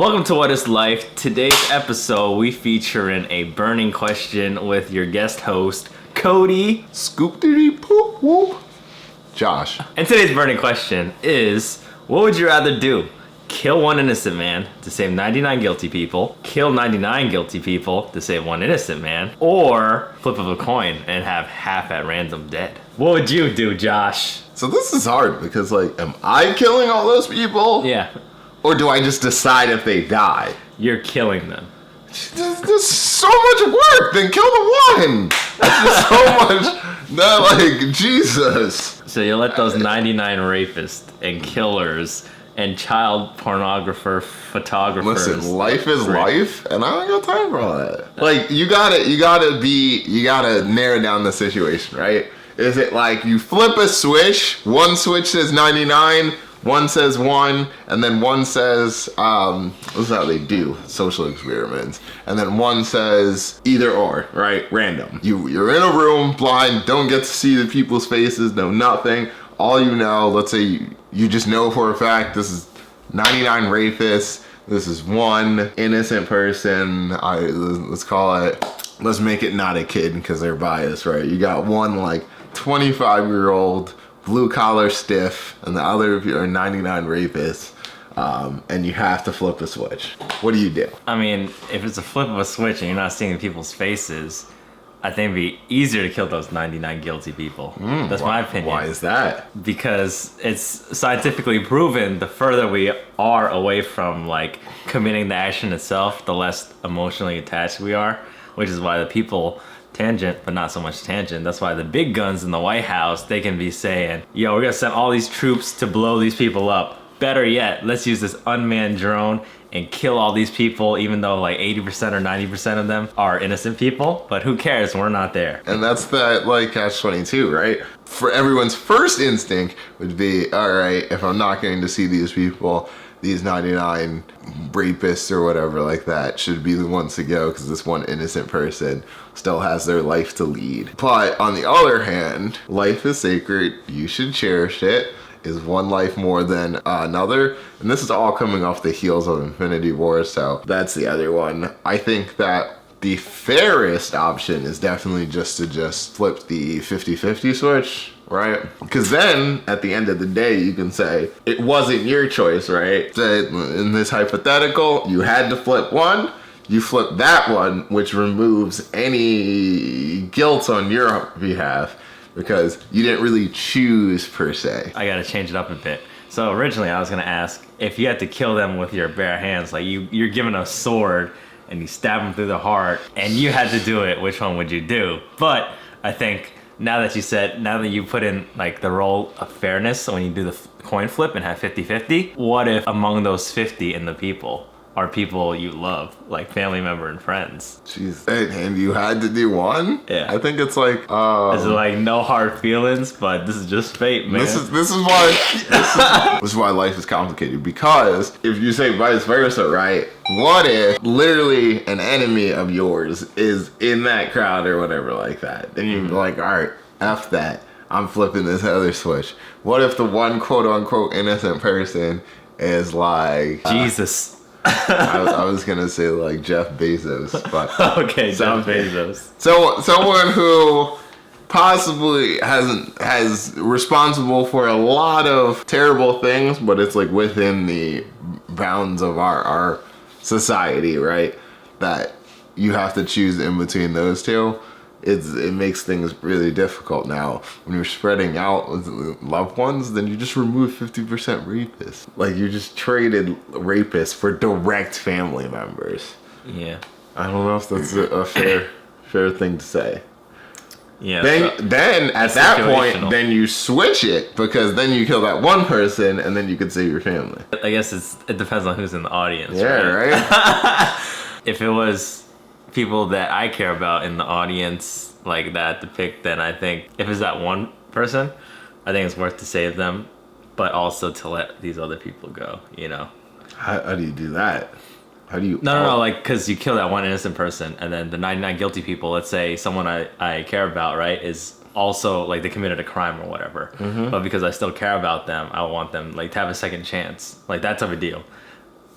Welcome to What is Life? Today's episode, we feature in a burning question with your guest host, Cody. Scoop diddy poop whoop. Josh. And today's burning question is, what would you rather do? Kill one innocent man to save 99 guilty people, kill 99 guilty people to save one innocent man, or flip of a coin and have half at random dead? What would you do, Josh? So this is hard because, am I killing all those people? Yeah, Or do I just decide if they die? you're killing them. There's so much work. Then kill the one. That's just so much. Jesus. So you let those 99 rapists and killers and child pornographer photographers. Listen, life is life, and I don't got time for all that. You gotta narrow down the situation, right? Is it like you flip a switch, one switch says 99, one says 1, and then one says, this is how they do social experiments, and then one says either or, right? Random. You're in a room, blind, don't get to see the people's faces, know nothing. All you know, let's say you just know for a fact this is 99 rapists, this is one innocent person, let's make it not a kid because they're biased, right? You got one 25-year-old blue collar stiff and the other are 99 rapists, and you have to flip a switch. What do you do? I mean, if it's a flip of a switch and you're not seeing people's faces, I think it'd be easier to kill those 99 guilty people. That's my opinion. Why is that? Because it's scientifically proven the further we are away from committing the action itself, the less emotionally attached we are, which is why the people tangent, but not so much tangent. That's why the big guns in the White House, they can be saying, yo, we're gonna send all these troops to blow these people up. Better yet, let's use this unmanned drone and kill all these people, even though 80% or 90% of them are innocent people. But who cares? We're not there. And that's that catch-22, right? For everyone's first instinct would be, all right, if I'm not going to see these people, these 99 rapists or whatever like that should be the ones to go because this one innocent person still has their life to lead. But on the other hand, life is sacred. You should cherish it. Is one life more than another? And this is all coming off the heels of Infinity War, so that's the other one. I think that the fairest option is definitely just to flip the 50-50 switch, right? Because then, at the end of the day, you can say, it wasn't your choice, right? That in this hypothetical, you had to flip one, you flip that one, which removes any guilt on your behalf, because you didn't really choose, per se. I gotta change it up a bit. So originally I was gonna ask, if you had to kill them with your bare hands, you're given a sword, and you stab them through the heart, and you had to do it, which one would you do? But I think now that you put in the role of fairness, so when you do the coin flip and have 50-50, what if among those 50 in the people are people you love, like family member and friends? Jeez, and you had to do one? Yeah. I think it's Is it no hard feelings, but this is just fate, man. This is why life is complicated, because if you say vice versa, right? What if literally an enemy of yours is in that crowd or whatever like that? Then you're all right, F that. I'm flipping this other switch. What if the one quote unquote innocent person is Jesus. I was gonna say Jeff Bezos, but okay, Jeff Bezos. So someone who possibly has responsible for a lot of terrible things, but it's within the bounds of our society, right? That you have to choose in between those two. It makes things really difficult now. When you're spreading out with loved ones, then you just remove 50% rapists. You just traded rapists for direct family members. Yeah. I don't know if that's a fair thing to say. Yeah. Then at that point, then you switch it, because then you kill that one person and then you could save your family. I guess it depends on who's in the audience. Yeah, right? If it was people that I care about in the audience that to pick, then I think if it's that one person, I think it's worth to save them, but also to let these other people go, How do you do that? How do you... No, because you kill that one innocent person, and then the 99 guilty people, let's say someone I care about, right, is also they committed a crime or whatever, but because I still care about them, I want them to have a second chance, that type of deal.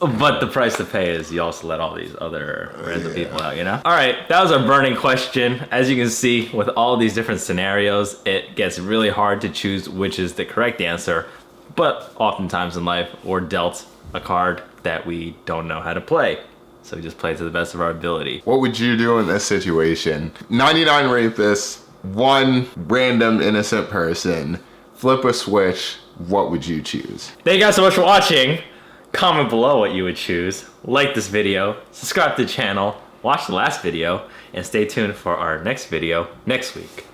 But the price to pay is you also let all these other random people out, you know? All right, that was our burning question. As you can see, with all these different scenarios, it gets really hard to choose which is the correct answer. But oftentimes in life, we're dealt a card that we don't know how to play. So we just play to the best of our ability. What would you do in this situation? 99 rapists, one random innocent person, flip a switch, what would you choose? Thank you guys so much for watching. Comment below what you would choose. Like this video, subscribe to the channel, watch the last video, and stay tuned for our next video next week.